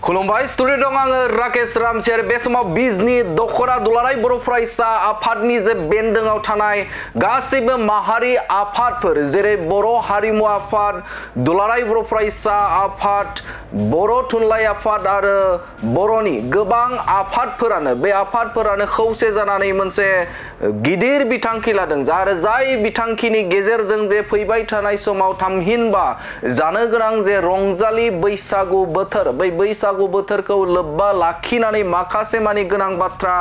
खुलुमबाय स्टुडिअ दं आङो राकेश रामसियारि बे समाव बिजनि दख'रा दुलाराय बर' फरायसा आफादनि जे बेन्दोङाव थानाय गासैबो माहारि आफादफोर जेरै बर' हारिमु आफाद दुलाराय बर' फरायसा आफाद बर' थुनलाइ आफाद आरो बर'नि गोबां आफादफोरानो बे आफादफोरानो खौसे जानानै मोनसे गिदिर बिथांखि लादों आरो जाय बिथांखिनि गेजेरजों जे फैबाय थानाय समाव थामहिनबा जानो गोनां जे रंजालि बैसागु बोथोर बै बैसागु बोथोरखौ लोब्बा लाखिनानै माखासे मानि गोनां बाथ्रा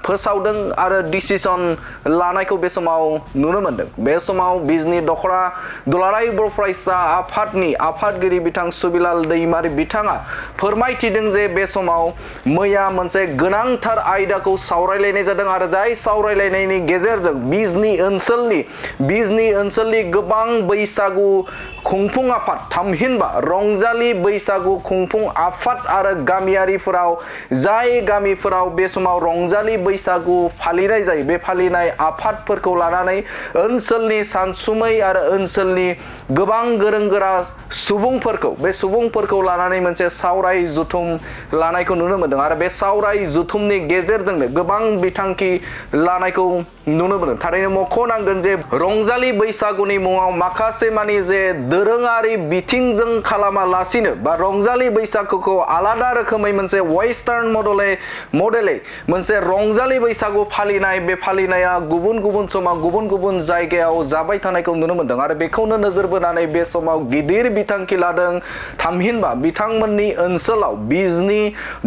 फोसावदों आरो डिसिसन लानायखौ बे समाव नुनो मोनदों। बे समाव बिजनि दख'रा दुलाराय बर' फरायसा आफादनि आफादगिरि बिथां सुबिलाल दैमारि बिथाङा फोरमायथिदों जे बे समाव मैया मोनसे गोनांथार आयदाखौ सावरायलायनाय जादों आरो जाय सावरायलायनायनि गेजेरजों बिजनि ओनसोलनि गोबां बैसागु खुंफुं आफाद थामहिनबा रंजालि बैसागु खुंफुं आफाद आरो गामियारिफोराव जाय गामिफोराव बे समाव रंजालि बैसागु फालिनाय जायो बे फालिनाय आफादफोरखौ लानानै ओनसोलनि सानसुमै आरो ओनसोलनि गोबां गोरों गोरा सुबुंफोरखौ लानानै मोनसे सावराय जुथुम लानायखौ नुनो मोनदों आरो बे सावराय जुथुमनि गेजेरजोंनो गोबां बिथांखि लानायखौ नुनो मोनदों। थारैनो मख'नांगोन जे रंजालि बैसागुनि मुङाव माखासे मानि जे दोरोङारि बिथिंजों खालामालासिनो बा रंजालि बैसागुखौ आलादा रोखोमै मोनसे वेस्टार्न मडेलै मोनसे रंजालि बैसागु फालिनाय बे फालिनाया गुबुन गुबुन समाव गुबुन गुबुन जायगायाव जाबाय थानायखौ नुनो मोनदों आरो बेखौनो नोजोर बोनानै बे समाव गिदिर बिथांखि लादों। थामहिनबा बिथांमोननि ओनसोलाव बिजनि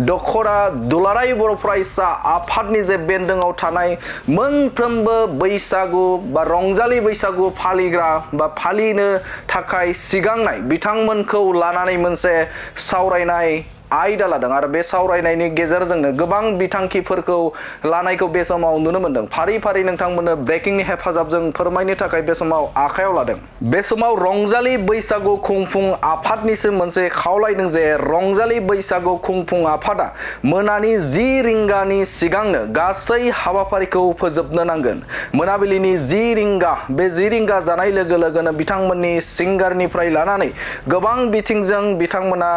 दख'रा दुलाराय बर' फरायसा आफादनि जे बेन्दोङाव थानाय मोनफ्रोमबो बैसागु बा रंजालि बैसागु फालिग्रा बा फालिनो थाखाय सिगांनाय बिथांमोनखौ लानानै मोनसे सावरायनाय आयदा लादों आरो बे सावरायनायनि गेजेरजोंनो गोबां बिथांखिफोरखौ लानायखौ बे समाव नुनो मोनदों। फारि फारि नोंथांमोननो ब्रेकिंनि हेफाजाबजों फोरमायनो थाखाय बे समाव आखायाव लादों। बे समाव रंजालि बैसागु खुंफुं आफादनिसो मोनसे खावलायदों जे रंजालि बैसागु खुंफुं आफादा मोनानि 10 रिंगानि सिगांनो गासै हाबाफारिखौ फोजोबनो नांगोन। मोनाबिलिनि 10 रिंगा बे 10 रिंगा जानाय लोगो लोगोनो बिथांमोननि सिंगारनिफ्राय लानानै गोबां बिथिंजों बिथांमोना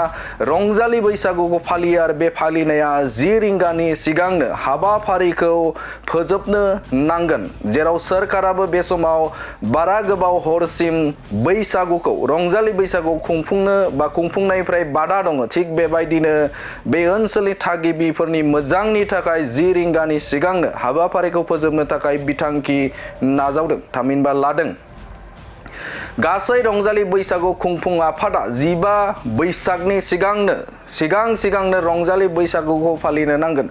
रंजालि बैसागुखौ फालियो आरो बे फालिनाया 10 रिंगानि सिगांनो हाबाफारिखौ फोजोबनो नांगोन। जेराव सोरखाराबो बे समाव बारा गोबाव हरसिम बैसागुखौ रंजालि बैसागु खुंफुंनायनिफ्राय बादा दङ। थिग बेबायदिनो बे ओनसोलनि थागिबिफोरनि मोजांनि थाखाय 10 रिंगानि सिगांनो हाबाफारिखौ फोजोबनो थाखाय बिथांखि नाजावदों थामहिनबा लादों। गासै रंजालि बैसागु खुंफुं आफादा 15 बैसागनि सिगांनो रंजालि बैसागुखौ फालिनो नांगोन।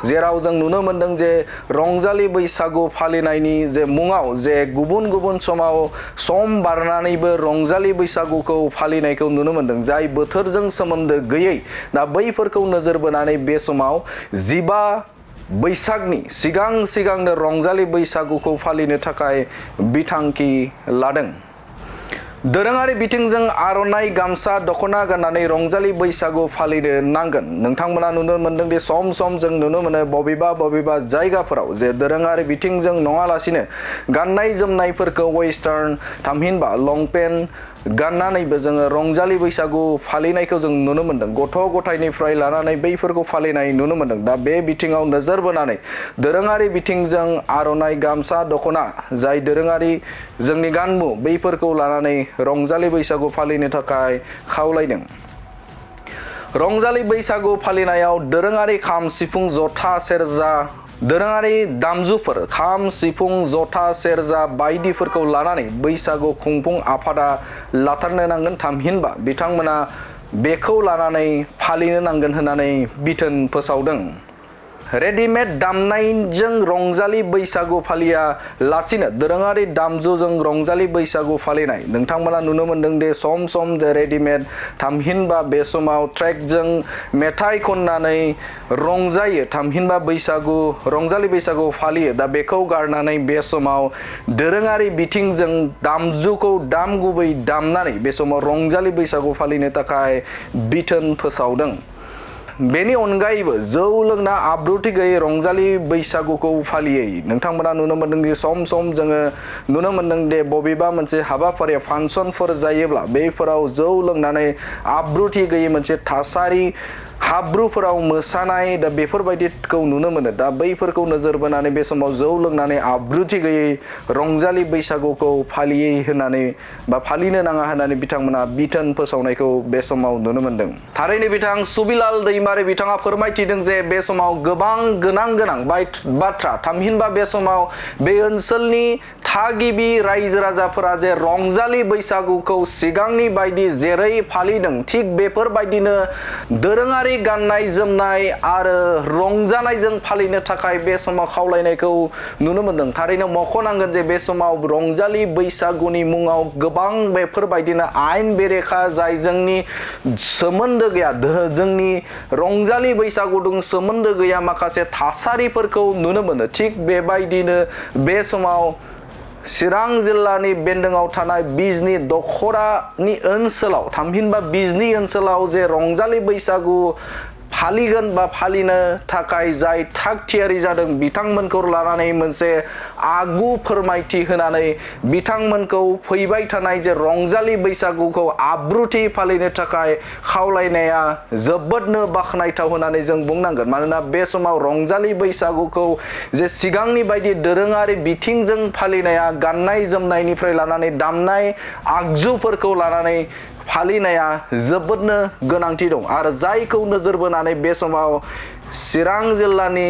जेराव जों नुनो मोनदों जे रंजालि बैसागु फालिनायनि जे मुङाव जे गुबुन गुबुन समाव सम बारनानैबो रंजालि बैसागुखौ फालिनायखौ नुनो मोनदों जाय बोथोरजों सोमोन्दो गैयै। दा बैफोरखौ नोजोर बोनानै बे समाव 15 बैसागनि सिगांनो रंजालि बैसागुखौ फालिनो थाखाय बिथांखि लादों। दोरोङारि बिथिंजों आर'नाइ गामसा दख'ना गाननानै रंजालि बैसागु फालिनो नांगोन। नोंथांमोना नुनो मोनदों दि सम जों नुनो मोनो बबेबा जायगाफोराव जे दोरोङारि बिथिंजों नङालासिनो गाननाय जोमनायफोरखौ वेस्टार्न थामहिनबा लंपेन्ट गाननानैबो जोङो रंजालि बैसागु फालिनायखौ जों नुनो मोनदों। गथ' गथायनिफ्राय लानानै बैफोरखौ फालिनाय नुनो मोनदों। दा बे बिथिङाव नोजोर बोनानै दोरोङारि बिथिंजों आर'नाइ गामसा दख'ना जाय दोरोङारि जोंनि गानमु बैफोरखौ लानानै रंजालि बैसागु फालिनो थाखाय खावलायदों। रंजालि बैसागु फालिनायाव दोरोङारि खाम सिफुं जथा सेरजा दोरोङारि दामजुफोर खाम सिफुं जथा सेरजा बायदिफोरखौ लानानै बैसागु खुंफुं आफादा लाथारनो नांगोन। थामहिनबा बिथांमोना बेखौ लानानै फालिनो नांगोन होननानै बिथोन फोसावदों। रेडिमेड दामनायजों रंजालि बैसागु फालिया लासिनो दोरोङारि दामजुजों रंजालि बैसागु फालिनाय नोंथांमोना नुनो मोनदों दे सम जे रेडिमेड थामहिनबा बे समाव ट्रेकजों मेथाइ खननानै रंजायो थामहिनबा रंजालि बैसागु फालियो। दा बेखौ गारनानै बे समाव दोरोङारि बिथिंजों दामजुखौ दामगुबै दामनानै बे समाव रंजालि बैसागु फालिनो थाखाय बिथोन फोसावदों। बेनि अनगायैबो जौ लोंना आब्रुथि गैयै रंजालि बैसागुखौ फालियै नोंथांमोना नुनो मोनदों दि सम सम जोङो नुनो मोनदों दि बबेबा मोनसे हाबाफारि फांसनफोर जायोब्ला बेफोराव जौ लोंनानै आब्रुथि गैयै मोनसे थासारि हाब्रुफोराव मोसानाय दा बेफोरबायदिखौ नुनो मोनो। दा बैफोरखौ नोजोर बोनानै बे समाव जौ लोंनानै आब्रुथि गैयै रंजालि बैसागुखौ फालियै होननानै बा फालिनो नाङा होननानै बिथांमोना बिथोन फोसावनायखौ बे समाव नुनो मोनदों। थारैनो बिथां सुबिलाल दैमारि बिथाङा फोरमायथिदों जे बे समाव गोबां गोनां बाथ्रा थामहिनबा बे समाव बे ओनसोलनि थागिबि रायजो राजाफोरा जे रंजालि बैसागुखौ सिगांनि बायदि जेरै फालिदों थिग बेफोरबायदिनो दोरोङारि गाननाय जोमनाय आरो रंजानायजों फालिनो थाखाय बे समाव खावलायनायखौ नुनो मोनदों। थारैनो मख'नांगोन जे बे समाव रंजालि बैसागुनि मुङाव गोबां बेफोरबायदिनो आयेन बेरेखा जाय जोंनि सोमोन्दो गैया जोंनि रंजालि बैसागुजों सोमोन्दो गैया माखासे थासारिफोरखौ नुनो मोनो। थिग बेबायदिनो बे समाव चिरां जिल्लानि बेन्दोङाव थानाय बिजनी दख'रानि ओनसोलाव थामहिनबा बिजनी ओनसोलाव जे रंजालि बैसागु फालिगोन बा फालिनो थाखाय जाय थाग थियारि जादों बिथांमोनखौ लानानै मोनसे आगु फोरमायथि होनानै बिथांमोनखौ फैबाय थानाय जे रंजालि बैसागुखौ आब्रुथि फालिनो थाखाय खावलायनाया जोबोदनो बाख्नायथाव होननानै जों बुंनांगोन। मानोना बे समाव रंजालि बैसागुखौ जे सिगांनि बायदि दोरोङारि बिथिंजों फालिनाया गाननाय जोमनायनिफ्राय लानानै दामनाय आगजुफोरखौ लानानै फालिनाया जोबोदनो गोनांथि दं आरो जायखौ नोजोर बोनानै बे समाव चिरां जिल्लानि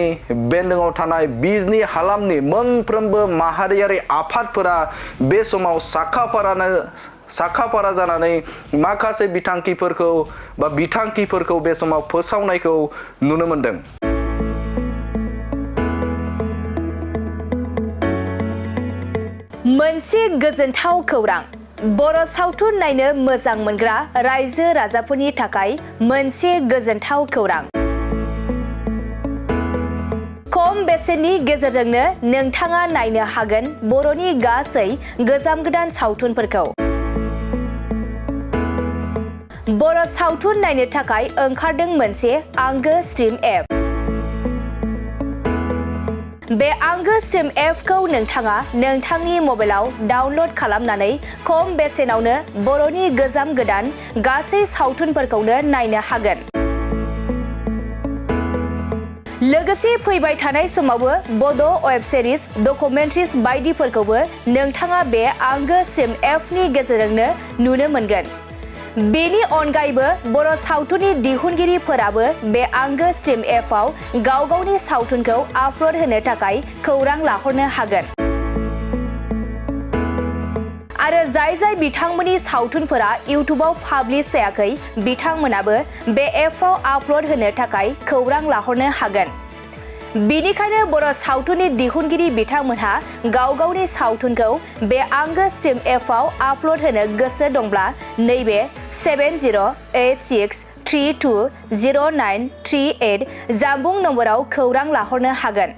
बेन्दोङाव थानाय बिजनी हालामनि मोनफ्रोमबो माहारियारि आफादफोरा बे समाव साखाफारा जानानै माखासे बिथांखिफोरखौ बे समाव फोसावनायखौ नुनो मोनदों। मोनसे गोजोनथाव खौरां बर' सावथुन नायनो मोजां मोनग्रा रायजो राजाफोरनि थाखाय मोनसे गोजोनथाव खौरां। खम बेसेननि गेजेरजोंनो नोंथाङा नायनो हागोन बर'नि गासै गोजाम गोदान सावथुनफोरखौ। बर' सावथुन नायनो थाखाय ओंखारदों मोनसे आंगो स्ट्रिम एप। बे आंगो स्ट्रिम एपखौ नोंथाङा नोंथांनि मबाइलाव डाउनल'ड खालामनानै खम बेसेनावनो बर'नि गोजाम गोदान गासै सावथुनफोरखौनो नायनो हागोन। लोगोसे फैबाय थानाय समावबो बड' वेब सिरिज डकुमेन्ट्रिज बायदिफोरखौबो नोंथाङा बे आंगो स्ट्रिम एपनि गेजेरजोंनो नुनो मोनगोन। बेनि अनगायैबो बर' सावथुननि दिहुनगिरिफोराबो बे आंगो स्ट्रिम एपआव गाव गावनि सावथुनखौ आपल'ड होनो थाखाय खौरां लाहरनो हागोन। आरो जाय बिथांमोननि सावथुनफोरा इउटुबाव पाब्लिश जायाखै बिथांमोनाबो बे एपआव आपल'ड होनो थाखाय खौरां लाहरनो हागोन। बेनिखायनो बर' सावथुननि दिहुनगिरि बिथांमोनहा गाव गावनि सावथुनखौ बे आंगो स्ट्रिम एपआव आपल'ड होनो गोसो दंब्ला नैबे 7086320938 जानबुं नम्बराव खौरां लाहरनो हागोन।